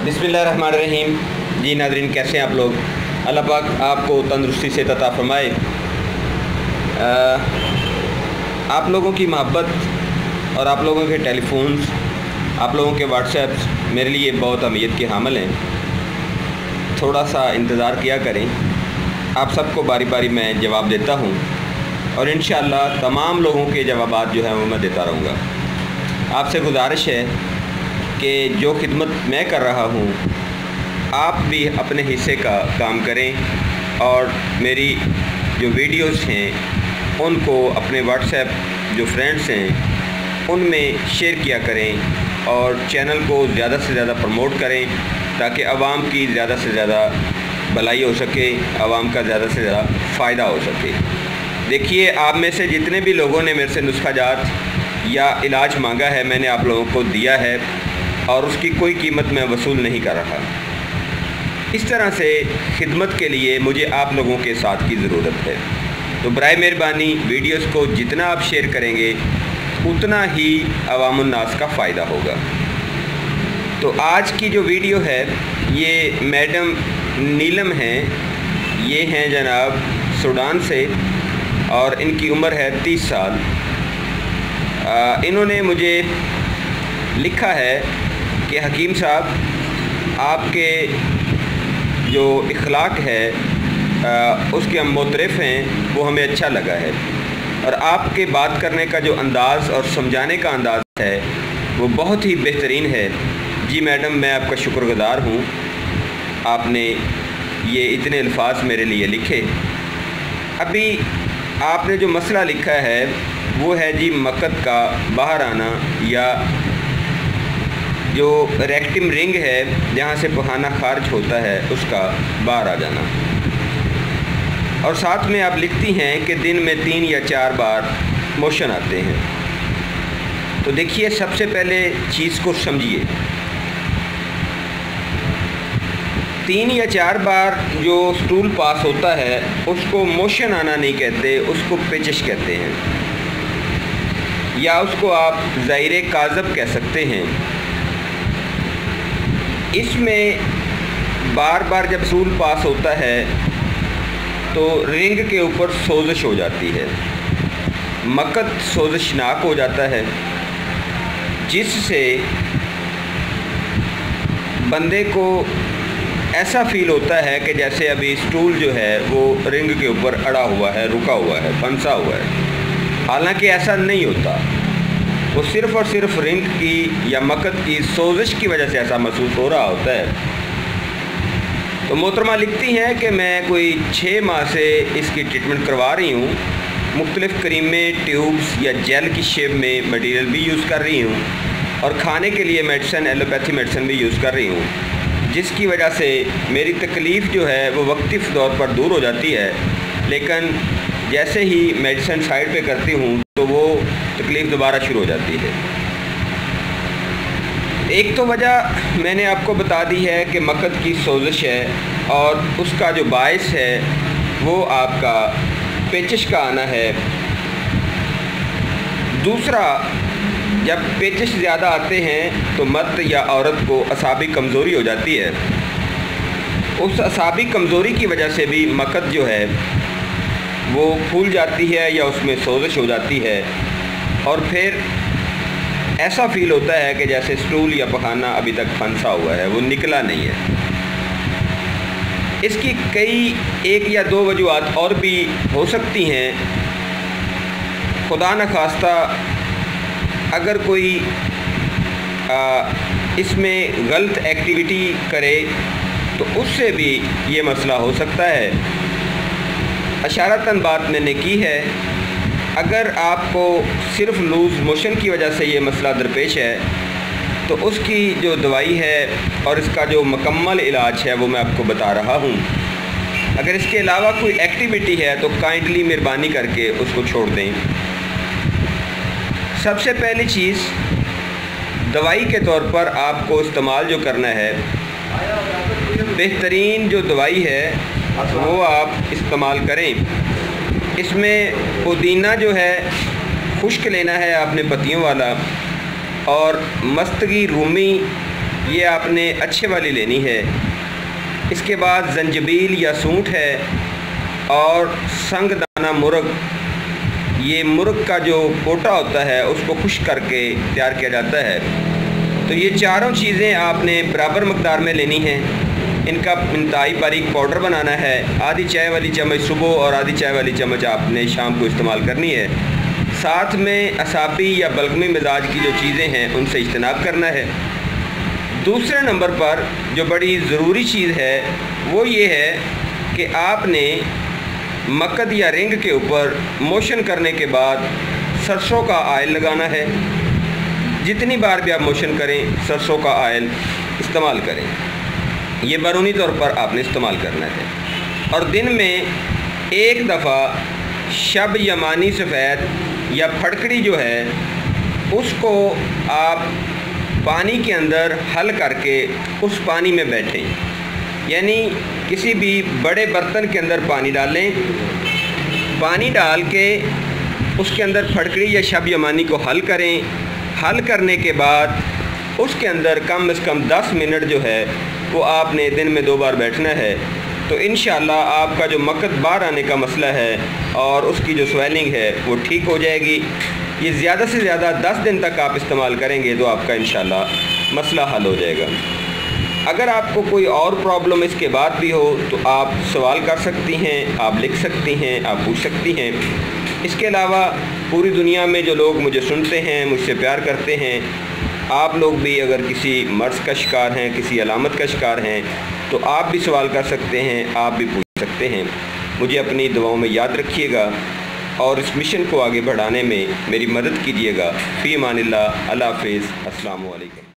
बिस्मिल्लाहिर्रहमानिर्रहीम। जी नाज़रीन, कैसे हैं आप लोग? अल्लाह पाक आपको तंदुरुस्ती से अता फरमाए। आप लोगों की मोहब्बत और आप लोगों के टेलीफोन्स, आप लोगों के व्हाट्सएप्स मेरे लिए बहुत अहमियत के हामिल हैं। थोड़ा सा इंतज़ार किया करें, आप सबको बारी बारी मैं जवाब देता हूँ और इंशाअल्लाह तमाम लोगों के जवाबात जो हैं वो मैं देता रहूँगा। आपसे गुजारिश है कि जो खिदमत मैं कर रहा हूँ आप भी अपने हिस्से का काम करें और मेरी जो वीडियोस हैं उनको अपने व्हाट्सएप जो फ्रेंड्स हैं उनमें शेयर किया करें और चैनल को ज़्यादा से ज़्यादा प्रमोट करें ताकि आवाम की ज़्यादा से ज़्यादा भलाई हो सके, आवाम का ज़्यादा से ज़्यादा फ़ायदा हो सके। देखिए, आप में से जितने भी लोगों ने मेरे से नुस्खा जात या इलाज मांगा है मैंने आप लोगों को दिया है और उसकी कोई कीमत मैं वसूल नहीं कर रहा। इस तरह से खिदमत के लिए मुझे आप लोगों के साथ की ज़रूरत है। तो बराए मेहरबानी वीडियोस को जितना आप शेयर करेंगे उतना ही अवामुन नास का फ़ायदा होगा। तो आज की जो वीडियो है ये मैडम नीलम हैं, ये हैं जनाब सूडान से और इनकी उम्र है 30 साल। इन्होंने मुझे लिखा है कि हकीम साहब, आपके जो इखलाक है उसके हम मोतरफ़ हैं, वो हमें अच्छा लगा है और आपके बात करने का जो अंदाज़ और समझाने का अंदाज़ है वो बहुत ही बेहतरीन है। जी मैडम, मैं आपका शुक्रगुज़ार हूँ, आपने ये इतने अल्फाज मेरे लिए लिखे। अभी आपने जो मसला लिखा है वो है जी मकद का बाहर आना या जो रेक्टम रिंग है जहाँ से पखाना खारिज होता है उसका बाहर आ जाना, और साथ में आप लिखती हैं कि दिन में 3 या 4 बार मोशन आते हैं। तो देखिए, सबसे पहले चीज़ को समझिए। 3 या 4 बार जो स्टूल पास होता है उसको मोशन आना नहीं कहते, उसको पेचिश कहते हैं या उसको आप ज़ाहिरे काज़ब कह सकते हैं। इसमें बार बार जब स्टूल पास होता है तो रिंग के ऊपर सोजिश हो जाती है, मकद सोजिशनाक हो जाता है, जिससे बंदे को ऐसा फील होता है कि जैसे अभी स्टूल जो है वो रिंग के ऊपर अड़ा हुआ है, रुका हुआ है, फंसा हुआ है। हालांकि ऐसा नहीं होता, वो सिर्फ़ और सिर्फ रिंग की या मकद की सोजिश की वजह से ऐसा महसूस हो रहा होता है। तो मोहतरमा लिखती हैं कि मैं कोई 6 माह से इसकी ट्रीटमेंट करवा रही हूँ, मुख्तलिफ़ क्रीमें, ट्यूब्स या जेल की शेप में मटीरियल भी यूज़ कर रही हूँ और खाने के लिए मेडिसिन, एलोपैथी मेडिसिन भी यूज़ कर रही हूँ, जिसकी वजह से मेरी तकलीफ़ जो है वो वक्ती तौर पर दूर हो जाती है। लेकिन जैसे ही मेडिसिन साइड पे करती हूँ तो वो तकलीफ़ दोबारा शुरू हो जाती है। एक तो वजह मैंने आपको बता दी है कि मकद की सोजिश है और उसका जो बायस है वो आपका पेचिश का आना है। दूसरा, जब पेचिश ज़्यादा आते हैं तो मर्द या औरत को असाबी कमज़ोरी हो जाती है। उस असाबी कमज़ोरी की वजह से भी मकद जो है वो फूल जाती है या उसमें सोजिश हो जाती है और फिर ऐसा फ़ील होता है कि जैसे स्टूल या पखाना अभी तक फंसा हुआ है, वो निकला नहीं है। इसकी कई 1 या 2 वजूहात और भी हो सकती हैं। खुदा न खास्ता अगर कोई इसमें गलत एक्टिविटी करे तो उससे भी ये मसला हो सकता है। इशारतन बात मैंने की है, अगर आपको सिर्फ लूज़ मोशन की वजह से ये मसला दरपेश है तो उसकी जो दवाई है और इसका जो मुकम्मल इलाज है वो मैं आपको बता रहा हूँ। अगर इसके अलावा कोई एक्टिविटी है तो काइंडली मेहरबानी करके उसको छोड़ दें। सबसे पहली चीज़, दवाई के तौर पर आपको इस्तेमाल जो करना है, बेहतरीन जो दवाई है वो आप इस्तेमाल करें। इसमें पुदीना जो है खुश्क लेना है आपने, पत्तियों वाला, और मस्तगी रूमी یہ آپ نے اچھے والی لینی ہے۔ اس کے بعد زنجبیل یا سونٹ ہے اور سنگ دانہ مرغ، یہ مرغ کا جو پوٹا ہوتا ہے اس کو خشک کر کے تیار کیا جاتا ہے۔ تو یہ چاروں چیزیں آپ نے برابر مقدار میں لینی ہیں۔ ان کا انتہائی باریک پاؤڈر بنانا ہے۔ آدھی چائے والی چمچ صبح اور آدھی چائے والی چمچ آپ نے شام کو استعمال کرنی ہے۔ ساتھ میں اعصابی یا بلغمی مزاج کی جو چیزیں ہیں ان سے اجتناب کرنا ہے۔ دوسرے نمبر پر جو بڑی ضروری چیز ہے وہ یہ ہے کہ آپ نے مقد یا رنگ کے اوپر موشن کرنے کے بعد سرسوں کا آئل لگانا ہے۔ جتنی بار بھی آپ موشن کریں سرسوں کا آئل استعمال کریں، یہ بیرونی طور پر آپ نے استعمال کرنا ہے۔ اور دن میں ایک دفعہ شب یمانی سفید یا پھڑکڑی جو ہے اس کو آپ پانی کے اندر حل کر کے اس پانی میں بیٹھیں، یعنی کسی بھی بڑے برتن کے اندر پانی ڈالیں، پانی ڈال کے اس کے اندر پھڑکڑی یا شب یمانی کو حل کریں۔ حل کرنے کے بعد اس کے اندر کم از کم 10 منٹ جو ہے وہ آپ نے دن میں 2 بار بیٹھنا ہے، تو انشاءاللہ آپ کا جو مقد باہر آنے کا مسئلہ ہے اور اس کی جو سویلنگ ہے وہ ٹھیک ہو جائے گی۔ یہ زیادہ سے زیادہ 10 دن تک آپ استعمال کریں گے تو آپ کا انشاءاللہ مسئلہ حل ہو جائے گا۔ اگر آپ کو کوئی اور پرابلم اس کے بعد بھی ہو تو آپ سوال کر سکتی ہیں، آپ لکھ سکتی ہیں، آپ پوچھ سکتی ہیں۔ اس کے علاوہ پوری دنیا میں جو لوگ مجھے سنتے ہیں، مجھ سے پیار کرتے ہیں، آپ لوگ بھی اگر کسی مرض کا شکار ہیں، کسی علامت کا شکار ہیں تو آپ بھی سوال کر سکتے ہیں، آپ بھی پوچھ سکتے ہیں۔ مجھے اپنی دعاؤں میں یاد رکھیے گا اور اس مشن کو آگے بڑھانے میں میری مدد کیجیے گا۔ فی امان اللہ، اللہ حافظ، السلام علیکم۔